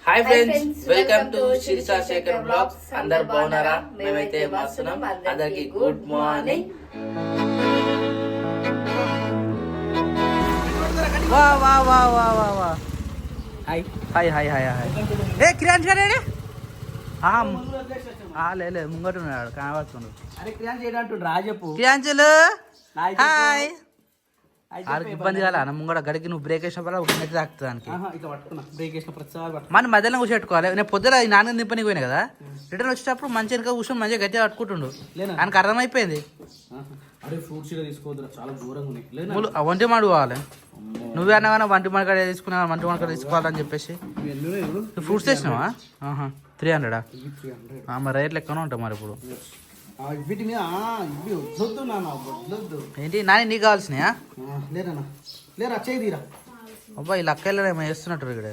Hi friends, welcome to Sirisha Shekhar blogs. అందరు బాగున్నారా? మేమైతే మస్తున్నాం. అందరికి గుడ్ మార్నింగ్. వా వా వా వా వా వా hi hi hi hi hi. ఏ క్రియాంశ్ గారు లేదు ముంగట ఉన్నాడు కనబడుతుండు. అరే క్రియాంశ్ ఏంటంటుండు రా చెప్పు. క్రియాంశులు హాయ్. ఆడికి ఇబ్బంది కాలే అన్న ముంగట గడికి నువ్వు బ్రేక్ వేసినప్పుడు ఉప్పు తాకుతానికి మన మధ్యలో కూర్చోట్టుకోవాలి. నేను పొద్దున నాన్న దింపని పోయినా కదా, రిటర్న్ వచ్చేటప్పుడు మంచి వెనక కూర్చొని మంచిగా గట్టిగా పట్టుకుంటుండు. ఆయనకు అర్థమైపోయింది వంటి మాడు కావాలి. నువ్వే అన్నవా వంటి మడకడ తీసుకున్నా, వంటి మడకడ తీసుకోవాలని చెప్పేసి ఫ్రూట్స్ తెచ్చినావా? 300 మరి రేట్ లెక్కనే ఉంటాయి మరి ఇప్పుడు. ఏంటి నాని నీకు కావాల్సినయా? అబ్బా ఈ లక్కలు ఏమో వేస్తున్నట్టు ఇక్కడ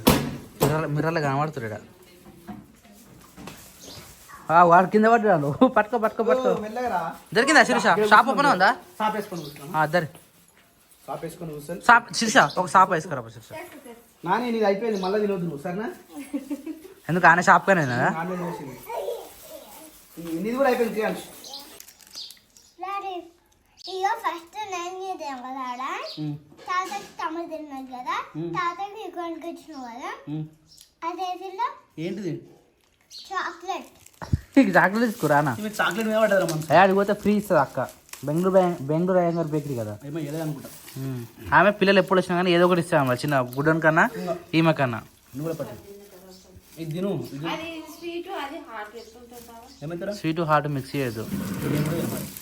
మిర్రలు కనబడుతురు ఇక్కడ. వాడు కింద పడ్డాడు. పట్టుకో పట్టుకో పట్టుకో. దొరికిందా శిరీష? షాప్ ఓపెన్ ఉందా? దరి శిరీష ఒక షాప్ వేసుకురా శిరీష. అయిపోయింది మళ్ళీ తినవద్దు సరేనా? ఎందుకు ఆయన షాప్ కానీ ఇది కూడా అయిపోయింది. ఇక ఫస్ట్ నేను చేద్దాం కదా, తాతకి తమ్ముడు తిన్నాడు కదా, తాతకి ఇక్కడికి వచ్చినావు కదా, అదే ఏంటిది? చాక్లెట్. చాక్లెట్ తీసుకురా అన్న. చాక్లెట్ మీద పడ్డదా మన అడిగి పోతే ఫ్రీ ఇస్తుంది అక్క. బెంగళూరు అయ్యంగారు బేకరీ కదా అనుకుంటా. ఆమె పిల్లలు ఎప్పుడు వచ్చినా కానీ ఏదో ఒకటి ఇస్తాం, చిన్న గుడ్డన్ కన్నా ఈమె కన్నా. నువ్వు కూడా పట్టు. ఇది తిను. స్వీట్ హాట్ మిక్స్ చేయదు,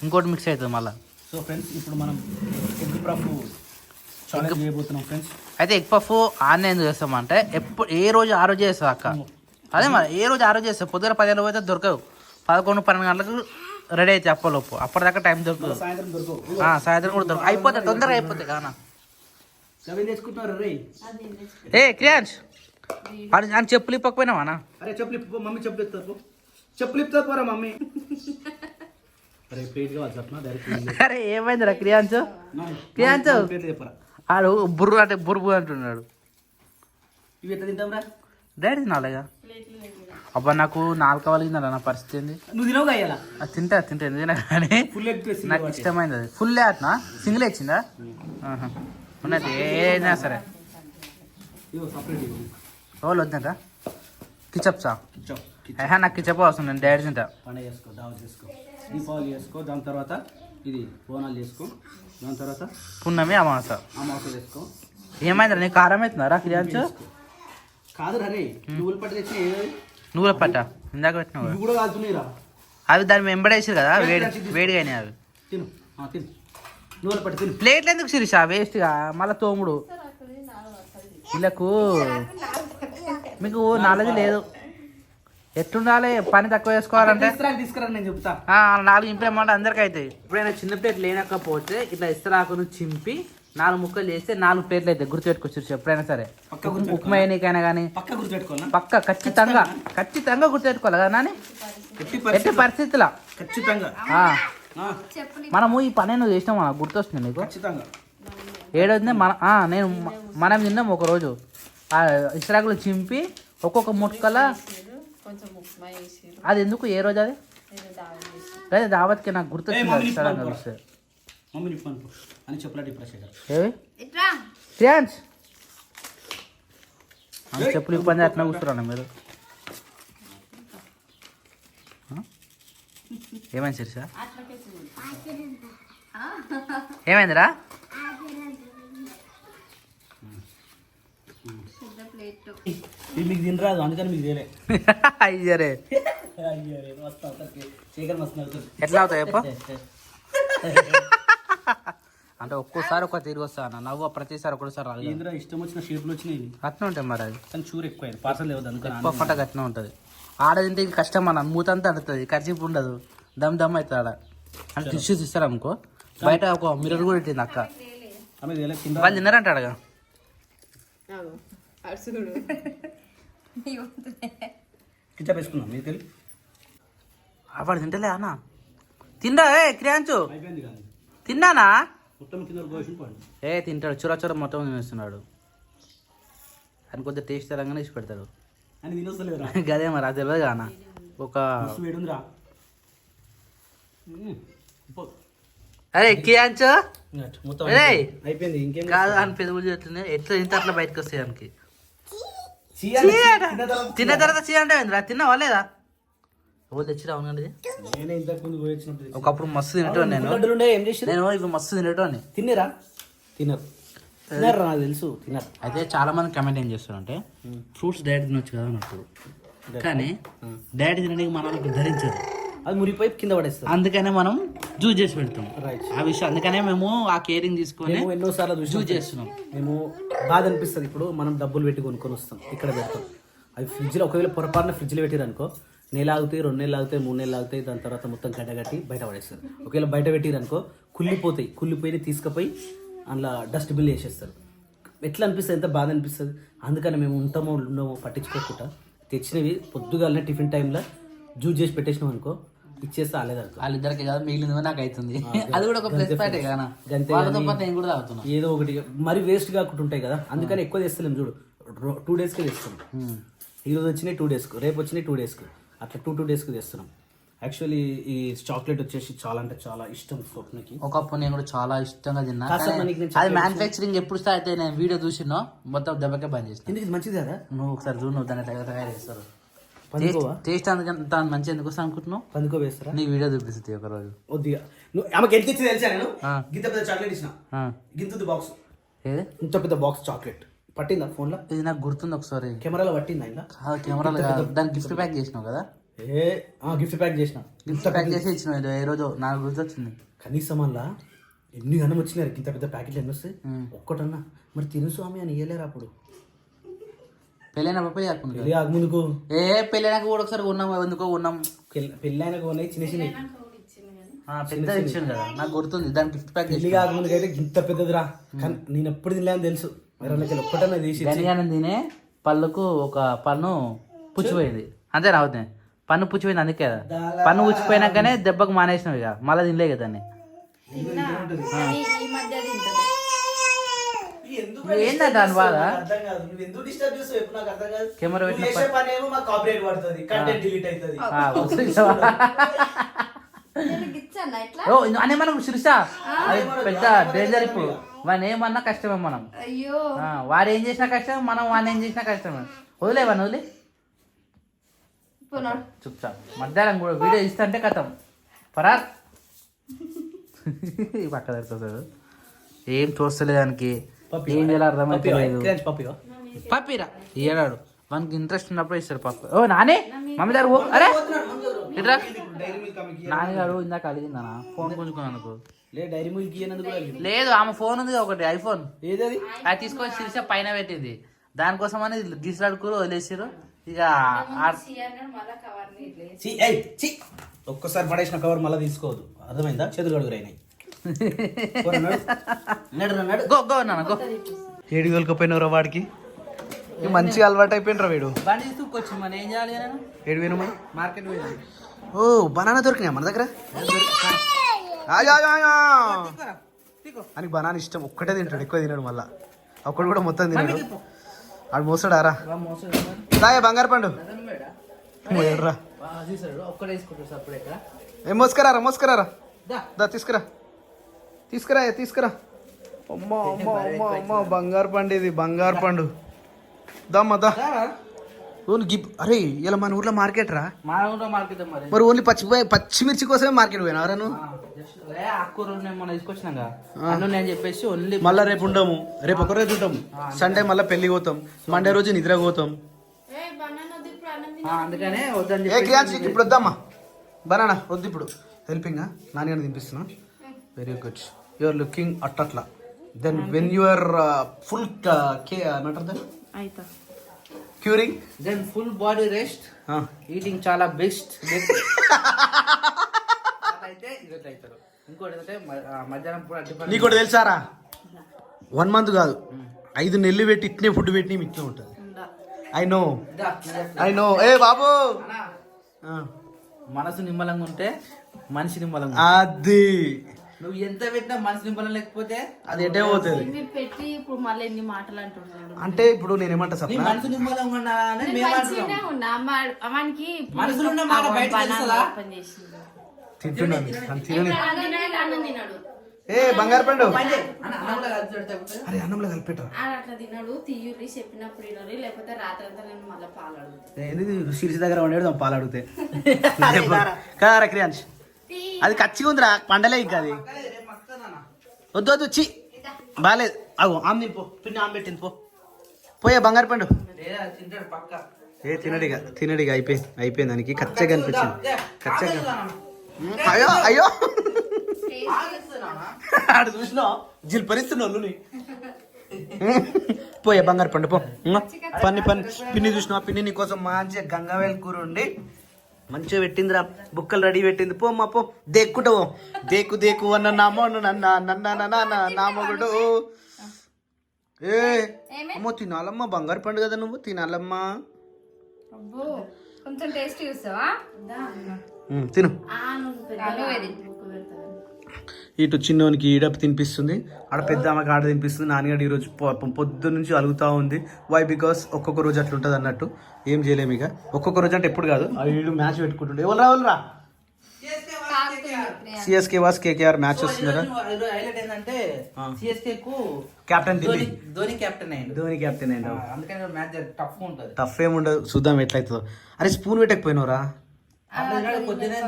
ఇంకోటి మిక్స్ అవుతుంది మళ్ళీ. సో ఫ్రెండ్స్ ఇప్పుడు మనం ఎగ్ పఫ్ ఛాలెంజ్ చేయబోతున్నాం ఫ్రెండ్స్. అయితే ఎగ్ పఫ్ ఆన్లైన్ ఎందుకు చేస్తామంటే ఎప్పుడు ఏ రోజు ఆ రోజు చేస్తుంది అక్క. అదే మరి ఏ రోజు ఆ రోజు చేస్తాం. పొద్దున 10 గంటలకు అయితే దొరకవు, 11-12 గంటలకు రెడీ అయితే అప్పలోపు. అప్పటిదాకా టైం దొరకదు. సాయంత్రం దొరకవు. సాయంత్రం కూడా దొరకదు. అయిపోతాయి, తొందరగా అయిపోతాయి కానా. తెచ్చుకుంటున్నారు రే. ఏ క్రియాంశ్ అని చెప్పులు ఇప్పకపోయినావా? అరే చెప్పులు ఇప్పు మమ్మీ, చెప్పులు ఇస్తారు. చెప్పులు ఇస్తారు పోరా మమ్మీ. అరే ఏమైందిరా క్రియాంశ్? క్రియాంశ్ ఆడు బుర్రు అంటే బుర్రు అంటున్నాడు. ఇవి ఎట్లా తింటాం రా? డాడీ తినాలిగా. అబ్బా నాకు 4 కావాలిందా నా పరిస్థితి ఏంది? నువ్వు తినవు అయ్యాలా? అది తింటా ఎందుకైనా కానీ నాకు ఇష్టమైంది అది. ఫుల్ అట్నా సింగిల్ ఇచ్చిందా? ఉన్నది ఏదైనా సరే. రోజులు వద్దా కిచప్సా? నాకు కిచప్ అవసరం, నేను డాడీ తింటా. పండుగ చేసుకో, దావత్ చేసుకో, దీపావళి చేసుకో, దాని తర్వాత ఇది బోనాలు చేసుకో, దాని తర్వాత పున్నమి అమావాస చేసుకో. ఏమైందిరా నీకు కారం అవుతుందారా క్రియాంశ్? కాదు రే, నువ్వుల పట్టు తెచ్చి. నువ్వుల పట్ట ఇందాక పెట్టినావు కూడా కాలుతున్నాయిరా అవి. దాన్ని వెంబడేసారు కదా, వేడిగా అయినాయి అవి. తిను తిను, నువ్వుల పట్టు తిను. ప్లేట్లు ఎందుకు శిరీష వేస్ట్గా మళ్ళీ తోముడు? వీళ్ళకు మీకు నాలెడ్జ్ లేదు. ఎట్లుండాలి పని తక్కువ చేసుకోవాలంటే తీసుకురా నేను చెప్తా. 4 ఇంపేమంటే అందరికీ అవుతాయి. ఇప్పుడైనా చిన్న ప్లేట్ లేనకపోతే ఇట్లా ఇస్తరాకును చింపి 4 ముక్కలు చేస్తే 4 ప్లేట్లు అవుతాయి. గుర్తుపెట్టుకోవచ్చు ఎప్పుడైనా సరే. ఉప్మా వేయనీకైనా కానీ పక్క ఖచ్చితంగా గుర్తుపెట్టుకోవాలి కదా నాని. ఎట్టి పరిస్థితుల్లో ఖచ్చితంగా మనము ఈ పని నువ్వు చేసినాం గుర్తొస్తుంది నీకు. ఏడవది మనం తిన్నాం ఒకరోజు. ఇస్తరాకులు చింపి ఒక్కొక్క ముక్కల అది ఎందుకు ఏ రోజు అది లేదా దావత్కి నాకు గుర్తొచ్చింది. క్రియాంశ్ చెప్పులు ఇబ్బంది అట్లా కూర్చున్నాను మీరు. ఏమైంది శిరీష? ఏమైందిరా? మీకు తినరాదు అందుకని మీకు తెలియదు. అయ్యరే ఎట్లా అవుతాయి చెప్ప? అంటే ఒక్కోసారి ఒక తిరిగి వస్తా అన్న నవ్వు, ప్రతిసారి ఒకసారి రాదు. ఇష్టం వచ్చిన షేప్లు వచ్చినాయి అట్నే ఉంటాయి మరి. అది కానీ చూరు ఎక్కువ పార్సల్ లేదు అందుకని ఎక్కువ ఫట అట్నే ఉంటుంది. ఆడదింటే కష్టం అన్న, మూతంతా అడుగుతుంది, ఖర్చు ఉండదు, దమ్ దమ్ అవుతుంది ఆడ. అంటే టిష్యూస్ ఇస్తారు అనుకో. బయట ఒక మిర్రర్ కూడా పెట్టింది అక్క. వాళ్ళు తిన్నారంట అడగా. కిచప్ వేసుకున్నాం మీకు తెలియదు. వాడు తింటలే అన్న. తిండా ఏ క్రియాంశు? తిన్నానా? తింటాడు చూర మొత్తం తినేస్తున్నాడు. అని కొద్దిగా టేస్ట్ తెలంగానే ఇచ్చి పెడతాడు. అని తినొస్తలేదురా గదే మరి అది తెలియదు కానా ఒక వేడుందిరా అరే కియాంచో మొత్తం అరే అయిపోయింది ఇంకేం కాదు అని పెదవులు చెప్తుంది ఎట్లా ఇంత అట్లా బయటకు వస్తాయి దానికి తిన్న తర్వాత చీ అంటే తిన్నావా లేదా ఎవరు తెచ్చిరా అవునండి నేనే ఇంతకు ముందు పోయి వచ్చినప్పుడు ఒకప్పుడు మస్తు తినేటోని నేను లడ్డులుండే ఏం చేసి నేను ఇప్పుడు మస్తు తినేటోని తిన్నరా తినరు నాకు తెలుసు తినరు అయితే చాలా మంది కమెంట్ ఏం చేస్తారంటే ఫ్రూట్స్ డైరెక్ట్ తినొచ్చు కదా అన్నప్పుడు కానీ డైరెక్ట్ తినడానికి మన వాళ్ళకి ధరించదు అది మురిపోయి కింద పడేస్తారు అందుకనే మనం జ్యూస్ చేసి పెడతాం రైట్ ఆ విషయం అందుకనే మేము ఆ కేరింగ్ తీసుకొని మేము ఎన్నోసార్లు జ్యూస్ చేస్తున్నాం మేము బాధ అనిపిస్తుంది ఇప్పుడు మనం డబ్బులు పెట్టి కొనుక్కొని వస్తాం ఇక్కడ పెడతాం అవి ఫ్రిడ్జ్లో ఒకవేళ పొరపాటున ఫ్రిడ్జ్లో పెట్టిరనుకో నెల ఆగుతాయి 2 నెలలు ఆగుతాయి 3 నెలలు ఆగుతాయి దాని తర్వాత మొత్తం గడ్డగట్టి బయట పడేస్తారు ఒకవేళ బయట పెట్టిరనుకో కుళ్ళిపోయి తీసుకుపోయి అందులో డస్ట్బిన్ వేసేస్తారు ఎట్లా అనిపిస్తుంది ఎంత బాధ అనిపిస్తుంది అందుకని మేము ఉంటామో ఉండమో పట్టించుకోకుండా తెచ్చినవి పొద్దుగాలనే టిఫిన్ టైంలో జ్యూస్ చేసి పెట్టేసినాం అనుకో ఇచ్చేస్తే ఆలేదనుకో వాళ్ళిద్దరికి కాదు మిగిలింది నాకు అవుతుంది అది కూడా ఒక ప్లస్ పాయింట్ కదా వాళ్ళతో పాటు నేను కూడా తాగుతున్నా ఏదో ఒకటి మరి వేస్ట్ కాకుండా ఉంటాయి కదా అందుకని ఎక్కువ తెస్తలేము చూడు 2 డేస్కే తెస్తాం ఈరోజు వచ్చినాయి 2 డేస్కు రేపు వచ్చినాయి 2 డేస్కు అట్లా 2 డేస్కి తెస్తున్నాం యాక్చువల్లీ ఈ చాక్లెట్ వచ్చేసి చాలా అంటే చాలా ఇష్టం స్వప్నకి ఒకప్పుడు నేను కూడా చాలా ఇష్టంగా తిన్నా కాస్త కానీ మనకి నేను అది మ్యానుఫ్యాక్చరింగ్ ఎప్పుడు స్టార్ట్ అయితే నేను వీడియో చూసినో మొత్తం దెబ్బకే బంద్ చేసిన ఎందుకు ఇది మంచిది కదా నువ్వు ఒకసారి చూడు నువ్వు దాన్ని తయారు చేస్తారు పందుకోవా టేస్ట్ అందుకంత మంచి ఎందుకు వస్తా అనుకుంటున్నావు పందుకో వేస్తారా నీకు వీడియో చూపిస్తుంది ఒక రోజు వద్దిగా నువ్వు ఆమెకి ఎంత ఇచ్చి తెలుసా నేను ఆ. గింత పెద్ద చాక్లెట్ ఇచ్చిన ఆ. గింత బాక్స్ ఏది ఇంత పెద్ద బాక్స్ చాక్లెట్ పట్టిందా ఫోన్లో ఇది నాకు గుర్తుంది ఒకసారి కెమెరాలో పట్టిందా ఇలా కెమెరాలు కాదు దానికి గిఫ్ట్ ప్యాక్ చేసినావు కదా గిఫ్ట్ ప్యాక్ చేసిన గిఫ్ట్ ప్యాక్ చేసి ఇచ్చినావు ఏ రోజు నాకు గుర్తొచ్చింది కనీసం అలా ఎన్ని గనం వచ్చినారు ఇంత పెద్ద ప్యాకెట్లు ఎన్ని వస్తాయి ఒక్కటన్నా మరి తిను స్వామి అని ఇయ్యలేరు అప్పుడు పెళ్ళైన పెళ్ళి కాకుండా పెళ్ళి ఆగముందుకు పెళ్ళైనాక కూడా ఒకసారి ఉన్నాం ఎందుకో ఉన్నాం పెళ్ళి అయినాక ఉన్నాయి చిన్న చిన్న పెద్ద ఇచ్చాను కదా నాకు గుర్తుంది దానికి గిఫ్ట్ ప్యాక్ పెళ్లి కాకముందుకు అయితే ఇంత పెద్దదిరా కానీ నేను ఎప్పుడు తినలేని తెలుసు మరి ఒక్కటన్నా తీసి గనిగానం తినే పళ్ళకు ఒక పన్ను పుచ్చిపోయింది అంతే రావుతాయి పన్ను పుచ్చిపోయింది అందుకే కదా పన్ను పుచ్చిపోయినాకనే దెబ్బకు మానేసినావు ఇక మళ్ళీ తినలే కదా దాన్ని ఏంటంటే దాని బాధ కెమెరా అనే మనం శిరీష అది పెద్ద డేంజర్ ఇప్పుడు వాడిని ఏమన్నా కష్టమే మనం వాడు ఏం చేసినా కష్టమే మనం వాడిని ఏం చేసినా కష్టమే వదిలేవాడిని వదిలే చూపుతా మధ్యాహ్నం కూడా వీడియో ఇస్తుంటే కథం పరార్ పక్క దొరుకుతాడు ఏం చూస్తలేదు దానికి ఏం చేయాలి అర్థమైతలేదు పప్పిరా ఏడాడు మనకి ఇంట్రెస్ట్ ఉన్నప్పుడు ఇస్తాడు పప్పు ఓ నానే మమ్మీ గారు అరే ఇట్రా నాన్నగారు ఇందాక అడిగిందా ఫోన్ కొంచుకున్నాను అనుకో డైరీ మిల్క్ లేదు ఆమె ఫోన్ ఉంది ఒకటి ఐఫోన్ ఏదది అది తీసుకొని శిరీష పైన పెట్టింది దానికోసం అని గీసలాడుకోరు వదిలేసారు ఇక ఒక్కసారి పడేసిన కవర్ మళ్ళీ తీసుకోవద్దు అర్థమైందా చేతులు కడుగురు అయినాయి గో గో నాన్న గో ఏడు వెళ్ళకపోయినరా వాడికి మంచిగా అలవాటు అయిపోయినరా వీడు బండి తీసుకొచ్చి మన ఏం చేయాలి నేను ఏడు వేను మరి మార్కెట్ పోయింది ఓ బనానా దొరికినాయి మన దగ్గర అని బనానా ఇష్టం ఒక్కటే తింటాడు ఎక్కువ తినాడు మళ్ళా ఒక్కడు కూడా మొత్తం తినాడు ఆడు మోసాడారా దాయ బంగారు పండు ఎర్రా ఏం మోసుకురారా దా తీసుకురా అమ్మా అమ్మా బంగారు పండు ఇది బంగారు పండు దమ్మా దా ఓన్లీ గిప్ అరే ఇలా మన ఊర్లో మార్కెట్ రా మా ఊళ్ళో మార్కెట్ మరి ఓన్లీ పచ్చిమిర్చి కోసమే మార్కెట్ పోయినా నువ్వు ఆకుకూరలు మొన్న తీసుకొచ్చినాక అన్ను నేను చెప్పేసి ఓన్లీ మళ్ళీ రేపు ఉండము రేపు ఒక రోజు ఉంటాం సండే మళ్ళీ పెళ్లి పోతాం మండే రోజు నిద్ర పోతాం అందుకనే వద్దని ఇప్పుడు వద్దామా బనానా వద్దు ఇప్పుడు హెల్పింగ్ నాన్నగారు తినిపిస్తున్నా very good you are looking అట్లా then when you are full ఏమంటారు curing then full body rest eating చాలా బెస్ట్ అయితే ఇదైతే అవుతారు ఇంకోటి ఏంటంటే మధ్యాహ్నం పూట నీకు కూడా తెలుసారా 1 month కాదు 5 నెలలు పెట్టి ఇట్నే ఫుడ్ పెట్టి ఇట్లా ఉంటుంది ఐ నో ఏ బాబు మనసు నిమ్మలంగా ఉంటే మనిషి నిమ్మలంగా అది నువ్వు ఎంత పెట్టినా మనసు నింపడం లేకపోతే అది ఎటే పోతుంది. మీరు పెట్టి ఇప్పుడు మళ్ళీ ఎన్ని మాటలు అంటున్నాడు. అంటే ఇప్పుడు నేనేమంటా నీ సప్న, మనసు నింపడం అని మేము అంటున్నాం. మంచిగానే ఉన్నా అమ్మానికి మనసులో ఉన్న మాట బయట తెలుస్తుందా? పని చేసింది. తింటున్నాను తినని. అన్నం తిన్నాడు. ఏ బంగారు పండు, అన్నంలో కలిసి పెడితే అరే అన్నంలో కలిపెట్టరా. అట్లా తిన్నాడు. తీయురి చెప్పినప్పుడు తినరు, లేకపోతే రాత్రంతా నేను మళ్ళీ పాలు అడుగుతాను. సిరిసి దగ్గర ఉండేది పాలు అడిగితే కదా క్రియాంశ్. అది కచ్చిగా ఉందిరా, పండలే ఇంకా అది. వద్దు వద్దు చి బాగాలేదు. అవు ఆమె తినిపో, పిన్ని ఆమె పెట్టింది పో. పోయే బంగారు పండు. తింటాడు పక్క. ఏ తినడిగా అయిపోయింది దానికి కచ్చగా అనిపించింది. కచ్చగా అయ్యో అయ్యో ఆడు చూసినా జిల్పరిస్తున్నావు పోయే బంగారు పండు పో. పిన్ని చూసినా, పిన్ని నీకోసం మంచిగా గంగావేల్ కూర ఉండి మంచిగా పెట్టిందిరా, బుక్కలు రెడీ పెట్టింది. పో అమ్మా పో, దేక్కుంటావు. దేకు అన్న నామో నా మొగుడు. ఏ అమ్మో తినాలమ్మా, బంగారు పండు కదా నువ్వు, తినాలమ్మా. కొంచెం టేస్ట్ చూస్తావా? తిను. పెద్ద ఇటు చిన్నోనికి ఈడపు తినిపిస్తుంది, ఆడ పెద్ద ఆమెకి ఆడ తినిపిస్తుంది. నాన్నగారు ఈరోజు పొద్దు నుంచి అలుగుతూ ఉంది. వై బికాస్ ఒక్కొక్క రోజు అట్లా ఉంటుంది అన్నట్టు, ఏం చేయలేము ఇక. ఒక్కొక్క రోజు అంటే ఎప్పుడు కాదు, వీడు మ్యాచ్ పెట్టుకుంటుండే. ఎవరు సిఎస్కే వాస్ కేకేఆర్ మ్యాచ్ వస్తుందా. హైలైట్ ఏంటంటే సిఎస్కే కు కెప్టెన్ ధోని కెప్టెన్ అయ్యిండు. అందుకని మ్యాచ్ టఫ్ ఉంటుంది. టఫ్ ఏమి ఉండదు, చూద్దాం ఎట్లయితుందో. అరే స్పూన్ పెట్టకపోయినవరా. పొద్దునే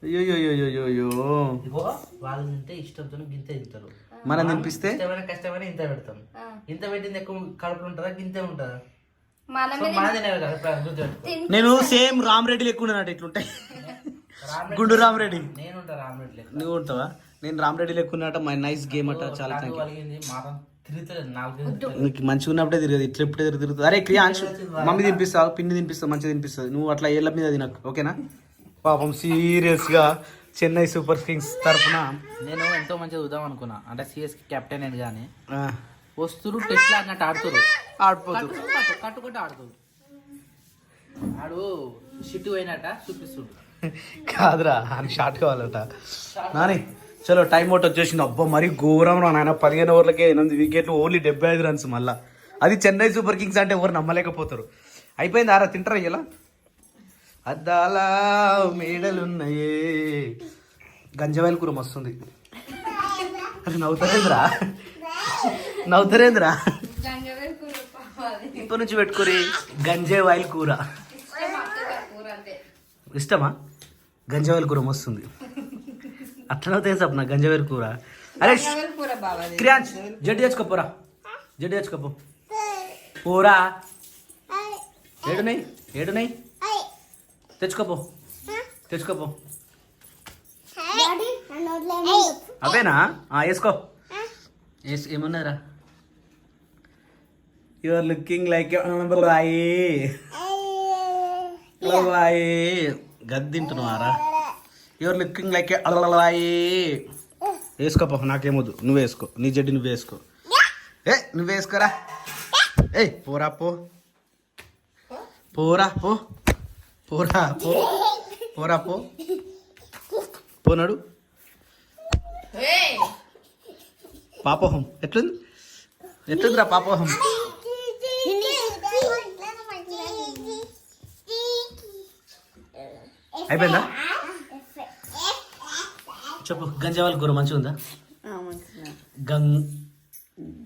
అయ్యో వాళ్ళు తింటే ఇష్టంతో గింత తింటారు. మనం తినిపిస్తే కష్టమైన ఇంత పెడతాం. ఇంత పెట్టింది ఎక్కువ కడుపులు ఉంటుందా, గింతే ఉంటుందా? నేను సేమ్ రామరెడ్డి లెక్క ఉన్నాను. ఇట్లుంటాయి గుండు రామరెడ్డి. నేను ఉంటా రామరెడ్డి. నువ్వు ఉంటావా? నేను రామరెడ్డి లెక్క ఉన్నట. మై నైస్ గేమ్ అట. చాలా నీకు మంచిగా ఉన్నప్పుడే తిరగదు, ఇట్లా ఎప్పుడే తిరుగుతుంది. అరే క్రియాంశ్, మమ్మీ తినిపిస్తావు, పిన్ని తినిపిస్తావు, మంచిగా తినిపిస్తుంది. నువ్వు అట్లా ఏళ్ళ మీద తినకు, ఓకేనా? పాపం సీరియస్ గా చెన్నై సూపర్ కింగ్స్ తరఫున నేను ఎంతో మంచిగా చూద్దాం అనుకున్నా. అంటే సిఎస్కి కెప్టెన్ అని కానీ వస్తురు టెస్ట్ అన్నట్టు ఆడిపోతారు, కట్టుకుంటూ ఆడుతురు. ఆడు షిట్ పోయినట్ట చూపిస్తుడు. కాదురా, అని షార్ట్ కావాలట. నాని చలో టైం అవుట్ వచ్చేసింది. అబ్బా మరీ ఘోరం రా నాయన. 15 ఓవర్లకే 8 వికెట్లు, ఓన్లీ 75 రన్స్. మళ్ళా అది చెన్నై సూపర్ కింగ్స్ అంటే ఎవరు నమ్మలేకపోతారు. అయిపోయింది ఆరా, తింటారా ఇలా. అద్దాల మేడలున్నాయే. గంజవాయిల కూర మస్తుంది. అరే నవ్వుతారేంద్రా ఇప్పటి నుంచి పెట్టుకోరి. గంజవాయిల కూర ఇష్టమా? గంజవాయిల కూర మస్తుంది. అట్లా తెలుసు నా గంజవాయిల కూర. అరే క్రియాంశ్ జడ్డు తెచ్చుకోపోరా, జడ్డు తెచ్చుకోపో. పోరా, ఏడున్నాయి తెచ్చుకోపో. అవేనా? వేసుకో. ఏమన్నారా? యు ఆర్ లుకింగ్ లైక్ గది తింటున్నారా? యు ఆర్ లుకింగ్ లైక్ వేసుకోపో. నాకేమొద్దు, నువ్వే వేసుకో. నీ జడ్డి నువ్వే వేసుకో. నువ్వే వేసుకోరా. పోరా పో, పోనాడు. పాపోహం ఎట్లుందిరా పాపోహం? అయిపోయిందా? చెప్పు. గంజవాయిల కూర మంచిగా ఉందా?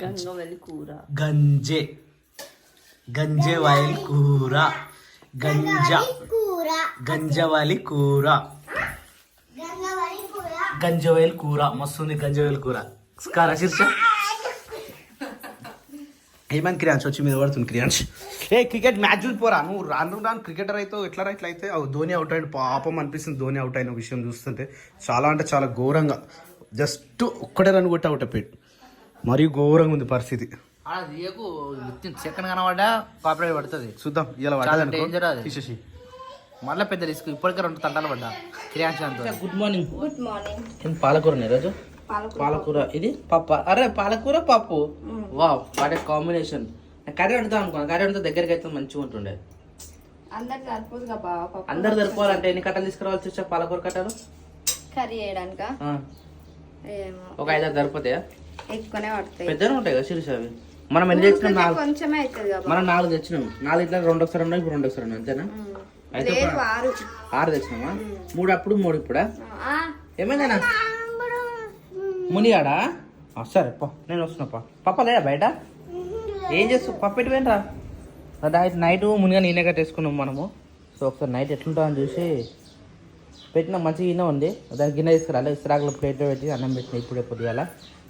గంగవల్లి కూర, గంజవాయిల కూర, గంజవాయిల కూర మస్తుంది. గంజవాయిల కూర కారా శీర్ష. ఏమైంది క్రియాంశ్? వచ్చి మీద పడుతుంది క్రియాంశ్. క్రికెట్ మ్యాచ్ చూసిపోరా నువ్వు. రాను క్రికెటర్ అయితే ఎట్లా అయితే ధోని అవుట్ అయ్యాడు. పాపం అనిపిస్తుంది ధోని అవుట్ అయిన విషయం చూస్తుంటే. చాలా అంటే చాలా ఘోరంగా, జస్ట్ ఒక్కడే రన్ కొట్టి అవుట్ అయిపోయాడు. మరీ ఘోరంగా ఉంది పరిస్థితి. సెకండ్ కనబడ్డా కాపరేట్ పడుతుంది. చూద్దాం ఇలా తీసేసి మళ్ళీ పెద్ద రిస్క్. ఇప్పటికే 2 తంటాలు పడ్డా క్రియాంశ్. Good morning. పాలకూర ఈరోజు. పాలకూర ఇది పప్పు. అరే పాలకూర పప్పు, వావ్ వాట్ కాంబినేషన్. కర్రీ వండుతాం అనుకున్నా. కర్రీ వండితే దగ్గరికి అయితే మంచిగా ఉంటుండే. అందరు అందరు సరిపోవాలంటే ఎన్ని కట్టలు తీసుకురావాల్సి వచ్చా? పాలకూర కట్టలు కర్రీ చేయడానిక ఏమో ఒక 5-6 సరిపోతాయా? ఎక్కువనే పడతాయి. పెద్దనే ఉంటాయి కదా శిరీష అవి. మనం ఎన్ని తెచ్చినాం? 4. కొంచెమే అవుతుంది కదా. మనం 4 తెచ్చినాం. 4 ఇట్లా 2 ఒకసారి ఉన్నాయి, ఇప్పుడు 2 ఒకసారి ఉన్నాయి, అంతేనా? అయితే లేదు 6. 6 తెచ్చినామా? 3 అప్పుడు 3 ఇప్పుడా? ఆ, ఏమైందన్నా మునిగాడా? సరే పా, నేను వస్తున్నా పప్ప లేడా బయట? ఏం చేస్తావు? పప్పు పెట్టి పోయినరా? నైట్ మునిగా నేనే కట్టేసుకున్నాం మనము. సో ఒకసారి నైట్ ఎట్లుంటుందో అని చూసి పెట్టిన మంచిగా గిన్నె ఉంది, దాని గిన్నె తీసుకురాలి. ఇస్రాకులో ప్లేట్లో పెట్టి అన్నం పెట్టిన ఇప్పుడే పొద్దుగాల.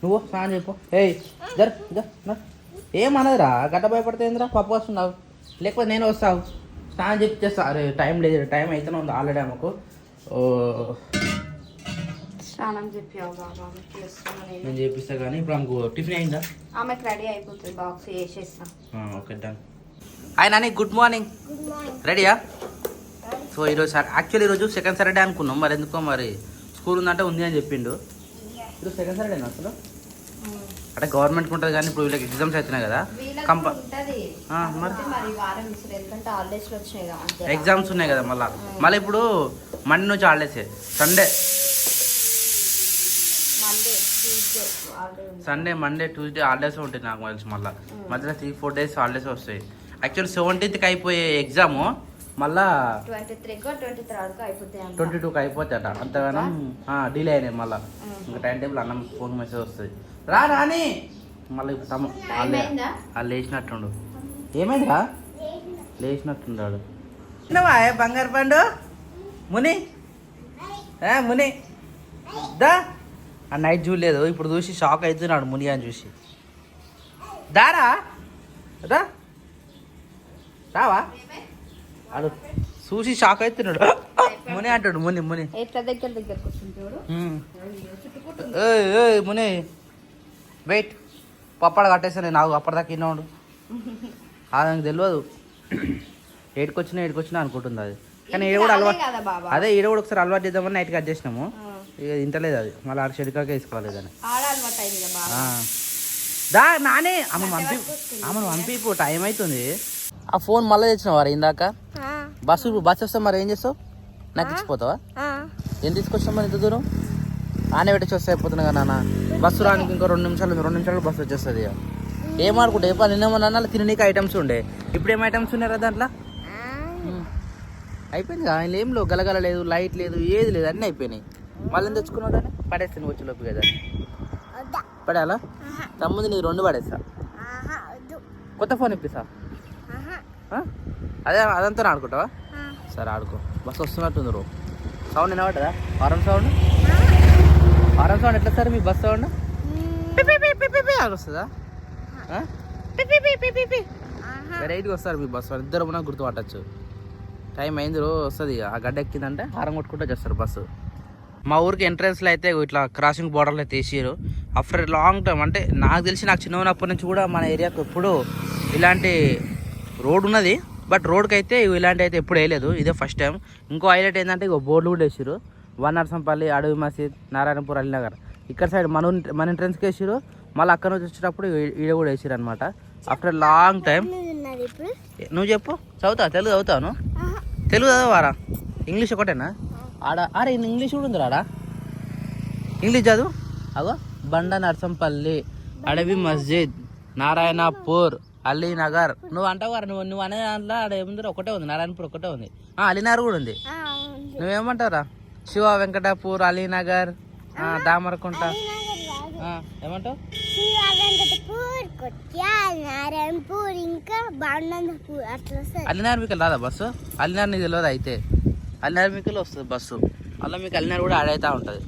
నువ్వు స్నానం చెప్పు. ఏయ్ జర్ ఏమన్నదిరా, గట్ట భయపడితేందిరా? పప్పు వస్తున్నావు, లేకపోతే నేను వస్తావు. స్నానం చెప్పి చేస్తా. అరే టైం లేదు, టైం అయితేనే ఉంది ఆల్రెడీ ఆమెకు. స్నానం చెప్పావు బాబా, నేను చేపిస్తా. కానీ ఇప్పుడు ఆమెకు టిఫిన్ అయిందా? ఆమెకు రెడీ అయిపోతుంది, బాక్స్ వేసేస్తా. Okay done. Hi Nani, good morning. రెడీయా? సో ఈరోజు యాక్చువల్లీ ఈరోజు సెకండ్ సాటర్డే అనుకున్నాం, మరి ఎందుకో మరి స్కూల్ ఉందంటే ఉంది అని చెప్పిండు. ఈరోజు సెకండ్ సాటర్డేనా అసలు? అంటే గవర్నమెంట్కి ఉంటుంది కానీ ఇప్పుడు వీళ్ళకి ఎగ్జామ్స్ అవుతున్నాయి కదా, ఎగ్జామ్స్ ఉన్నాయి కదా. మళ్ళీ ఇప్పుడు మండే నుంచి హాలిడేసే. సండే మండే ట్యూస్డే హాలిడేస్ ఉంటాయి నాకు తెలిసి. మధ్యలో 3-4 డేస్ హాలిడేస్ వస్తాయి. యాక్చువల్లీ 17th అయిపోయే ఎగ్జాము మళ్ళా 22కి అయిపోతాయట. అంతగానో డిలే అయినాయి. మళ్ళీ ఇంకా టైం టేబుల్ అన్నం ఫోన్ మెసేజ్ వస్తుంది, రా రాని. మళ్ళీ వాళ్ళు లేచినట్టుండు. ఏమైందిరా? లేచినట్టుండాడు. బంగారు పండు ముని ముని దా. ఆ నైట్ చూడలేదు, ఇప్పుడు చూసి షాక్ అవుతున్నాడు ముని అని చూసి. దారా రా, రావా? అడు చూసి షాక్ అవుతున్నాడు. ముని అంటాడు. ముని ముని ముని వెయిట్, పప్పడ కట్టేసాను నాకు అప్పటిదాకా ఇన్నాడు. నాకు తెలియదు ఏడుకొచ్చినా అనుకుంటుంది అది. కానీ ఈడ కూడా అలవాటు, అదే ఈడ కూడా ఒకసారి అలవాటు చేద్దామని నైట్ కట్ చేసినాము. ఇక ఇంటలేదు అది, మళ్ళీ ఆడ షెడ్కాకే వేసుకోవాలి దాన్ని. దా నానే ఆమెను పంపి ఇప్పుడు టైం అవుతుంది. ఆ ఫోన్ మళ్ళీ తెచ్చినావు వారు ఇందాక. బస్సు వస్తావు, మరి ఏం చేస్తావు? నాకు ఇచ్చిపోతావా? ఏం తీసుకొస్తావు మరి ఇంత దూరం? ఆనే పెట్టేసి వస్తే అయిపోతున్నా కదా నాన్న. బస్సు రానికి ఇంకో 2 నిమిషాలు బస్సు వచ్చేస్తుంది. ఏం ఆడుకుంటే ఏ పని నిన్న తిననీకి ఐటమ్స్ ఉండే, ఇప్పుడు ఏం ఐటమ్స్ ఉన్నారా దాంట్లో? అయిపోయింది కదా. ఆయన ఏం లో గలగల లేదు, లైట్ లేదు, ఏది లేదు, అన్నీ అయిపోయినాయి. మళ్ళీ తెచ్చుకున్నావు అని పడేస్తాను వచ్చేలోపు కదా. పడేయాలా? తమ్ముంది నీ 2 పడేస్తా. కొత్త ఫోన్ ఇప్పిస్తా. అదంతా ఆడుకుంటావా? సరే ఆడుకో. బస్సు వస్తున్నట్టుంది. సౌండ్ వినబడ్డదా? హారన్ సౌండ్ ఎట్లా సార్ మీ బస్ సౌండ్? వస్తుందా? వెరైటీగా వస్తారు మీ బస్సు. ఇద్దరు ఉన్నా గుర్తుపట్టచ్చు. టైం అయింది వస్తుంది. ఆ గడ్డ ఎక్కిందంటే హారం కొట్టుకుంటూ చేస్తారు బస్సు. మా ఊరికి ఎంట్రన్స్లో అయితే ఇట్లా క్రాసింగ్ బోర్డర్లో అయితే వేసారు. ఆఫ్టర్ లాంగ్ టైం, అంటే నాకు తెలిసి నాకు చిన్న ఉన్నప్పటి నుంచి కూడా మన ఏరియాకు ఎప్పుడు ఇలాంటి రోడ్ ఉన్నది, బట్ రోడ్కి అయితే ఇలాంటి అయితే ఎప్పుడు వేయలేదు. ఇదే ఫస్ట్ టైం. ఇంకో హైలైట్ ఏంటంటే ఇక బోర్డులు కూడా వేసారు. వనర్సంపల్లి, అడవి మసీద్, నారాయణపూర్, అలీనగర్. ఇక్కడ సైడ్ మన ఎంట్రన్స్కి వేసారు. మళ్ళీ అక్కడ నుంచి వచ్చేటప్పుడు ఈడ కూడా వేసారు అనమాట. After long time. నువ్వు చెప్పు, చదువుతావు? తెలుగు చదువుతాను. తెలుగు చదవారా? ఇంగ్లీష్ ఒకటేనా? అరే ఇంగ్లీష్ కూడా ఉందిరా ఆడ. ఇంగ్లీష్ చదువు. అగో బండ నర్సంపల్లి, అడవి మస్జిద్, నారాయణపూర్, అలీనగర్. నువ్వు అంటావు నువ్వు అనే దాంట్లో ఆడ ఏముంది? ఒకటే ఉంది, నారాయణపూర్ ఒకటే ఉంది. అలీనగర్ కూడా ఉంది. నువ్వేమంటావురా? శివ వెంకటాపూర్, అలీనగర్, దామరకుంట ఏమంటావు? అలీనగర్ మీకు రాదా బస్సు? అలీనగర్ నీకు తెలియదు అయితే. అలీనగర్ మీకు వస్తుంది బస్సు. అలా మీకు అలీనగర్ కూడా ఆడైతా ఉంటుంది.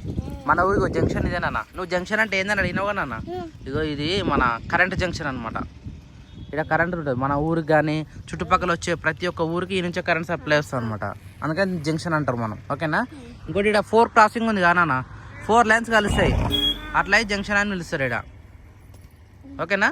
మన ఊరికి జంక్షన్ ఇదేనా? నువ్వు జంక్షన్ అంటే ఏందని అడిగినావు కదా నాన్న. ఇగో ఇది మన కరెంట్ జంక్షన్ అనమాట. ఇక్కడ కరెంట్ ఉంటుంది మన ఊరికి కానీ చుట్టుపక్కల వచ్చే ప్రతి ఒక్క ఊరికి ఈ నుంచే కరెంట్ సప్లై వస్తుంది అనమాట. అందుకని జంక్షన్ అంటారు మనం. ఓకేనా? ఇంకోటి ఇక్కడ 4 క్రాసింగ్ ఉంది కానా, 4 లైన్స్ కలుస్తాయి. అట్లా జంక్షన్ అని పిలుస్తారు ఇక్కడ. ఓకేనా?